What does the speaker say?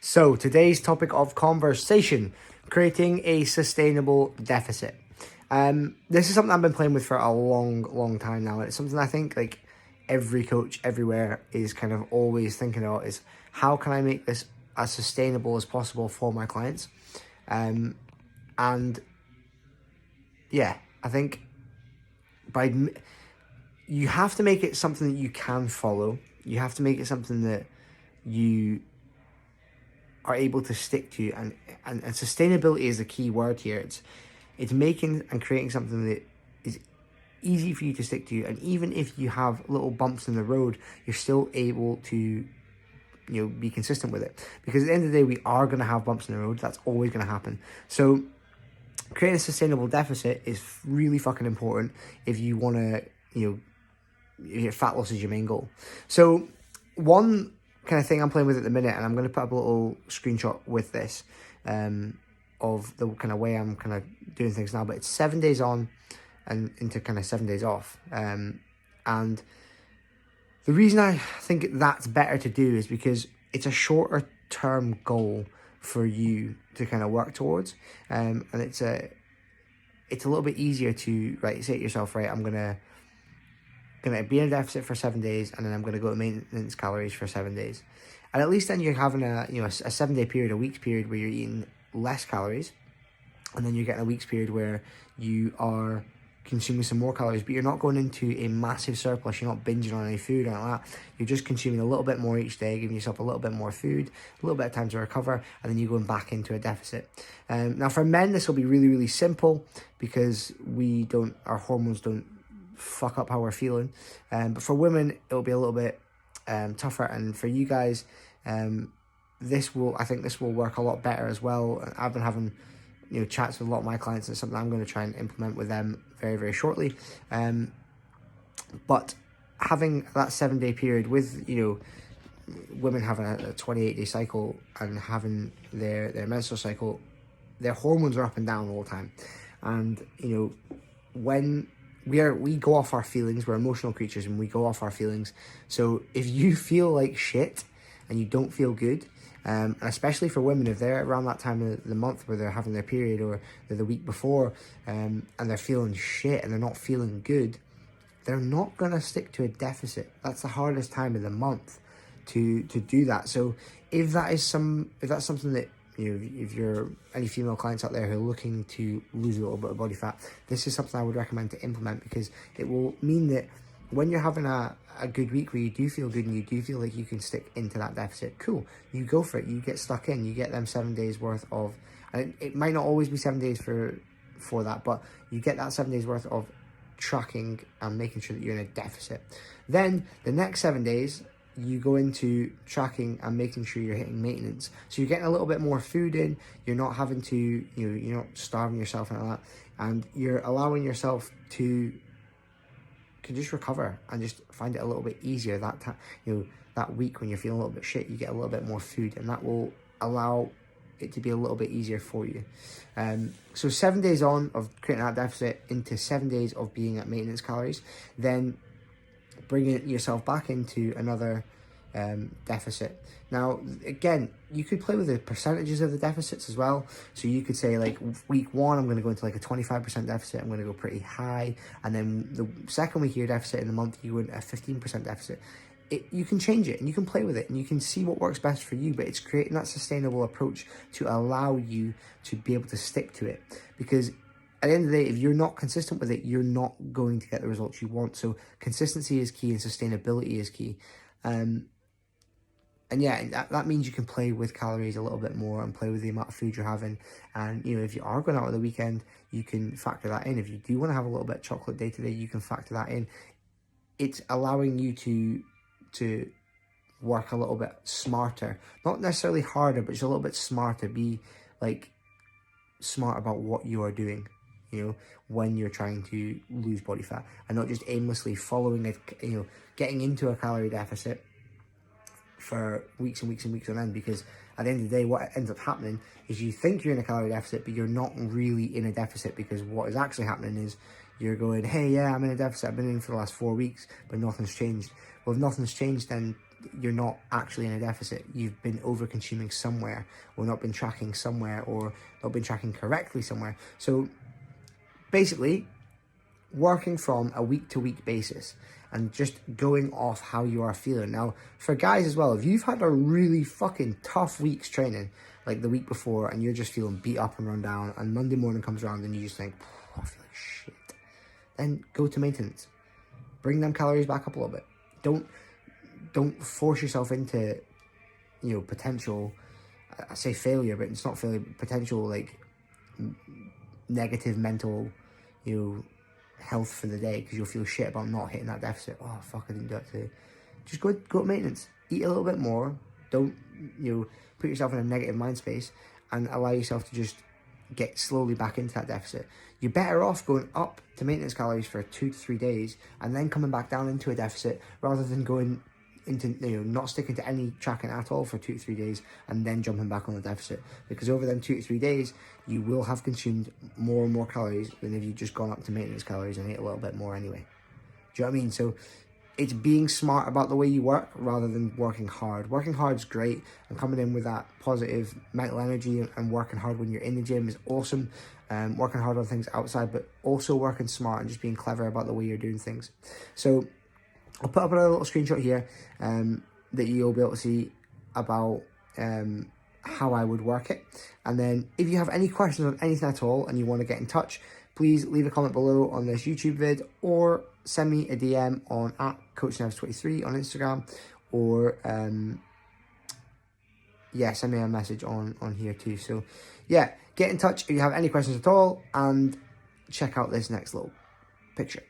So today's topic of conversation, creating a sustainable deficit. This is something I've been playing with for a long time now. It's something I think like every coach everywhere is kind of always thinking about is how can I make this as sustainable as possible for my clients? And yeah, I think you have to make it something that you can follow. You have to make it something that you are able to stick to, and sustainability is the key word here. It's making and creating something that is easy for you to stick to, and even if you have little bumps in the road, you're still able to be consistent with it, because at the end of the day we are going to have bumps in the road. That's always going to happen. So creating a sustainable deficit is really fucking important if you want to fat loss is your main goal. So one kind of thing I'm playing with at the minute, and I'm going to put up a little screenshot with this of the kind of way I'm kind of doing things now, but it's 7 days on and into kind of 7 days off. And the reason I think that's better to do is because it's a shorter term goal for you to kind of work towards. And it's a little bit easier to, say to yourself, I'm gonna be in a deficit for 7 days, and then I'm gonna go to maintenance calories for 7 days. And at least then you're having a 7 day period, a week's period where you're eating less calories, and then you're getting a week's period where you are consuming some more calories, but you're not going into a massive surplus. You're not binging on any food or like that. You're just consuming a little bit more each day, giving yourself a little bit more food, a little bit of time to recover, and then you're going back into a deficit. Now for men, this will be really simple because our hormones don't fuck up how we're feeling. But for women, it'll be a little bit tougher, and for you guys, this will work a lot better as well. I've been having chats with a lot of my clients, and it's something I'm going to try and implement with them very shortly. But having that 7 day period with women having a 28 day cycle and having their menstrual cycle, their hormones are up and down all the time, and when we go off our feelings, we're emotional creatures and we go off our feelings. So if you feel like shit and you don't feel good, and especially for women, if they're around that time of the month where they're having their period, or they're the week before, and they're feeling shit and they're not feeling good, they're not going to stick to a deficit. That's the hardest time of the month to do that. So if that's something that if you're any female clients out there who are looking to lose a little bit of body fat, this is something I would recommend to implement, because it will mean that when you're having a good week where you do feel good and you do feel like you can stick into that deficit, cool, you go for it, you get stuck in, you get them 7 days worth of, and it might not always be 7 days for that, but you get that 7 days worth of tracking and making sure that you're in a deficit. Then the next 7 days, you go into tracking and making sure you're hitting maintenance. So you're getting a little bit more food in, you're not having to, you're not starving yourself and all that, and you're allowing yourself to just recover and just find it a little bit easier that time. That week when you're feeling a little bit shit, you get a little bit more food, and that will allow it to be a little bit easier for you. So 7 days on of creating that deficit into 7 days of being at maintenance calories, then bringing yourself back into another deficit. Now, again, you could play with the percentages of the deficits as well. So you could say, like, week one, I'm going to go into like a 25% deficit. I'm going to go pretty high. And then the second week of your deficit in the month, you go into a 15% deficit. You can change it and you can play with it and you can see what works best for you, but it's creating that sustainable approach to allow you to be able to stick to it. Because at the end of the day, if you're not consistent with it, you're not going to get the results you want. So consistency is key and sustainability is key. And yeah, that means you can play with calories a little bit more and play with the amount of food you're having. And, if you are going out on the weekend, you can factor that in. If you do want to have a little bit of chocolate day to day, you can factor that in. It's allowing you to work a little bit smarter. Not necessarily harder, but just a little bit smarter. Be, smart about what you are doing, when you're trying to lose body fat. And not just aimlessly following it, getting into a calorie deficit for weeks and weeks and weeks on end, because at the end of the day, what ends up happening is you think you're in a calorie deficit, but you're not really in a deficit, because what is actually happening is you're going, hey, yeah, I'm in a deficit, I've been in for the last 4 weeks, but nothing's changed. Well, if nothing's changed, then you're not actually in a deficit. You've been over consuming somewhere, or not been tracking somewhere, or not been tracking correctly somewhere. So basically, working from a week-to-week basis and just going off how you are feeling. Now, for guys as well, if you've had a really fucking tough week's training, like the week before, and you're just feeling beat up and run down, and Monday morning comes around and you just think, I feel like shit, then go to maintenance. Bring them calories back up a little bit. Don't force yourself into, potential, I say failure, but it's not failure, potential, like, negative mental, health for the day, because you'll feel shit about not hitting that deficit. Oh fuck, I didn't do it today. Just go to maintenance. Eat a little bit more. Don't put yourself in a negative mind space, and allow yourself to just get slowly back into that deficit. You're better off going up to maintenance calories for 2 to 3 days and then coming back down into a deficit, rather than going into not sticking to any tracking at all for 2 to 3 days and then jumping back on the deficit. Because over them 2 to 3 days, you will have consumed more and more calories than if you just gone up to maintenance calories and ate a little bit more anyway. Do you know what I mean? So it's being smart about the way you work rather than working hard. Working hard is great, and coming in with that positive mental energy and working hard when you're in the gym is awesome. Working hard on things outside, but also working smart and just being clever about the way you're doing things. So I'll put up a little screenshot here that you'll be able to see about how I would work it. And then if you have any questions on anything at all and you want to get in touch, please leave a comment below on this YouTube vid, or send me a DM on @CoachNeves23 on Instagram, or send me a message on here too. So yeah, get in touch if you have any questions at all, and check out this next little picture.